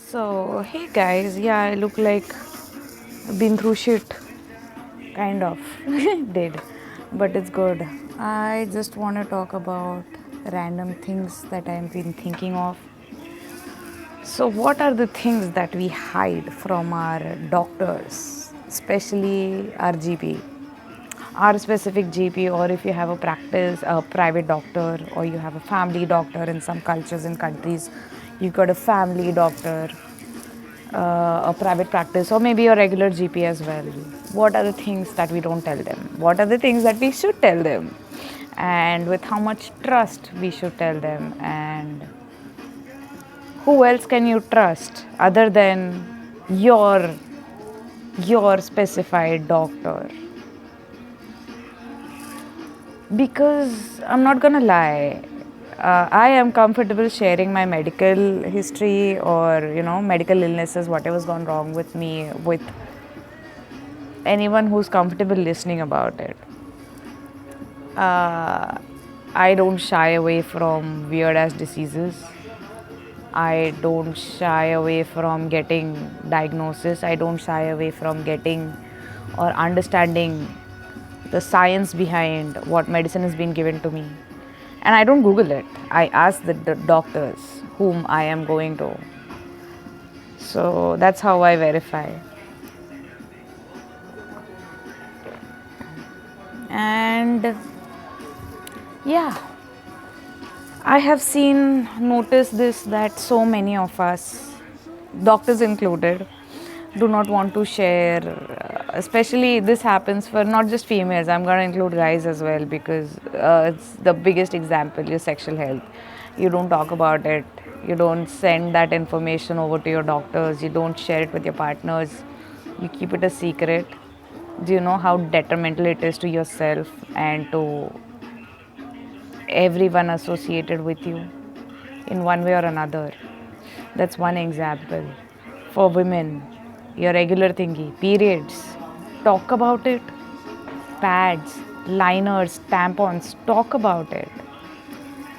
So, hey guys, yeah, I look like I've been through shit, kind of. Did, but it's good. I just want to talk about random things that I've been thinking of. So, what are the things that we hide from our doctors, especially our GP? Our specific GP, or if you have a private doctor, or you have a family doctor in some cultures and countries, you got a family doctor, a private practice, or maybe a regular GP as well. What are the things that we don't tell them? What are the things that we should tell them? And with how much trust we should tell them? And who else can you trust other than your your specified doctor? Because I'm not gonna lie, I am comfortable sharing my medical history or medical illnesses, whatever's gone wrong with me, with anyone who's comfortable listening about it. Uh, I don't shy away from weird ass diseases. I don't shy away from getting diagnosis. I don't shy away from getting or understanding the science behind what medicine has been given to me. And I don't Google it. I ask the doctors whom I am going to. So that's how I verify. And yeah, I have noticed this that so many of us, doctors included, do not want to share. Especially this happens for not just females. I'm gonna include guys as well because it's the biggest example. Your sexual health, you don't talk about it. You don't send that information over to your doctors. You don't share it with your partners. You keep it a secret. Do you know how detrimental it is to yourself and to everyone associated with you in one way or another? That's one example. For women, your regular thingy, periods, talk about it. Pads, liners, tampons, talk about it.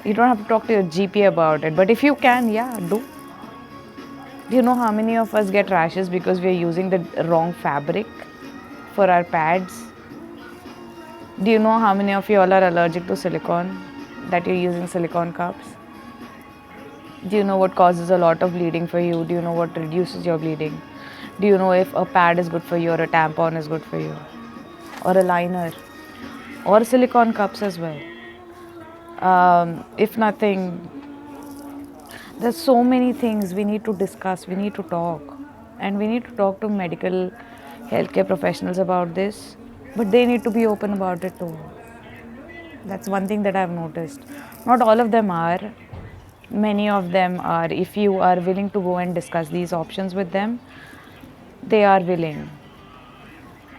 You don't have to talk to your GP about it, but if you can, yeah, do. Do you know how many of us get rashes because we are using the wrong fabric for our pads? Do you know how many of you all are allergic to silicone, that you're using silicone cups? Do you know what causes a lot of bleeding for you? Do you know what reduces your bleeding? Do you know if a pad is good for you or a tampon is good for you? Or a liner? Or silicone cups as well? If nothing, there's so many things we need to discuss, we need to talk. And we need to talk to medical healthcare professionals about this. But they need to be open about it too. That's one thing that I've noticed. Not all of them are. Many of them are. If you are willing to go and discuss these options with them, they are willing.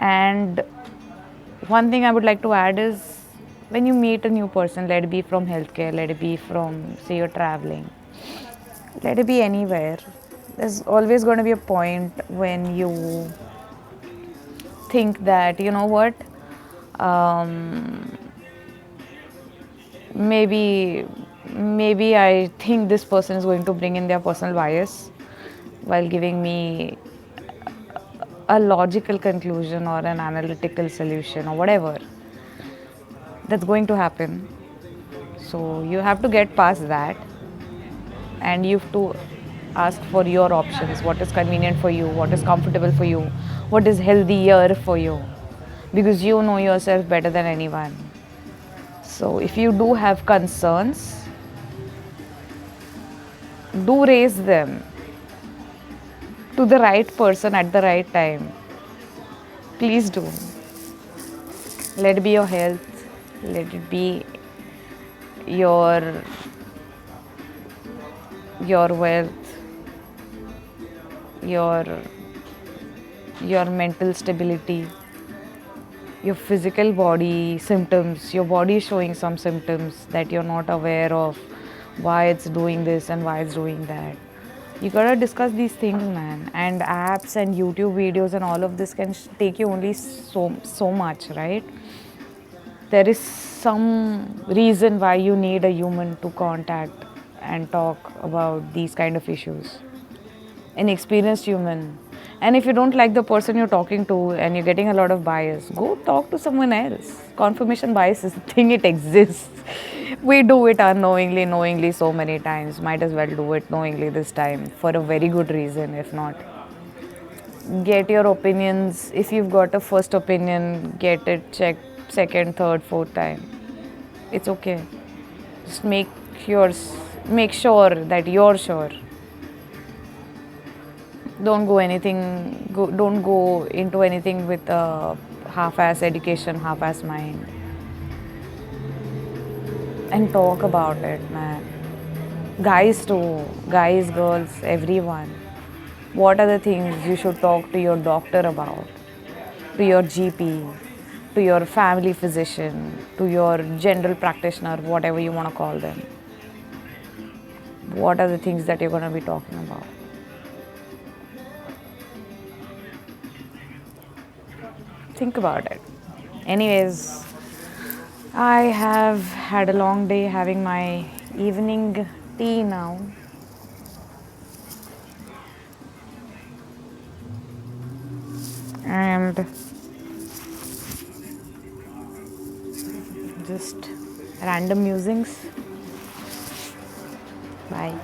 And one thing I would like to add is when you meet a new person, let it be from healthcare, let it be from, say, you're traveling, let it be anywhere, there's always going to be a point when you think that, you know what, um, maybe maybe I think this person is going to bring in their personal bias while giving me a logical conclusion or an analytical solution or whatever. That's going to happen. So you have to get past that and you have to ask for your options, what is convenient for you, what is comfortable for you, what is healthier for you, because you know yourself better than anyone. So if you do have concerns, do raise them to the right person at the right time. Please do. Let it be your health, let it be your wealth, your mental stability, your physical body symptoms. Your body is showing some symptoms that you're not aware of, why it's doing this and why it's doing that. You gotta discuss these things, man. And apps and YouTube videos and all of this can take you only so much, right? There is some reason why you need a human to contact and talk about these kind of issues. an experienced human. And if you don't like the person you're talking to and you're getting a lot of bias, go talk to someone else. Confirmation bias is a thing, it exists. We do it unknowingly, knowingly so many times. Might as well do it knowingly this time for a very good reason, if not. Get your opinions. If you've got a first opinion, get it checked second, third, fourth time. It's okay. Just yours, make sure that you're sure. Don't go into anything with a half-ass education, half-ass mind. And talk about it, man. Guys too, guys, girls, everyone. What are the things you should talk to your doctor about, to your GP, to your family physician, to your general practitioner, whatever you want to call them? What are the things that you're going to be talking about? Think about it. Anyways, I have had a long day having my evening tea now. And just random musings. Bye.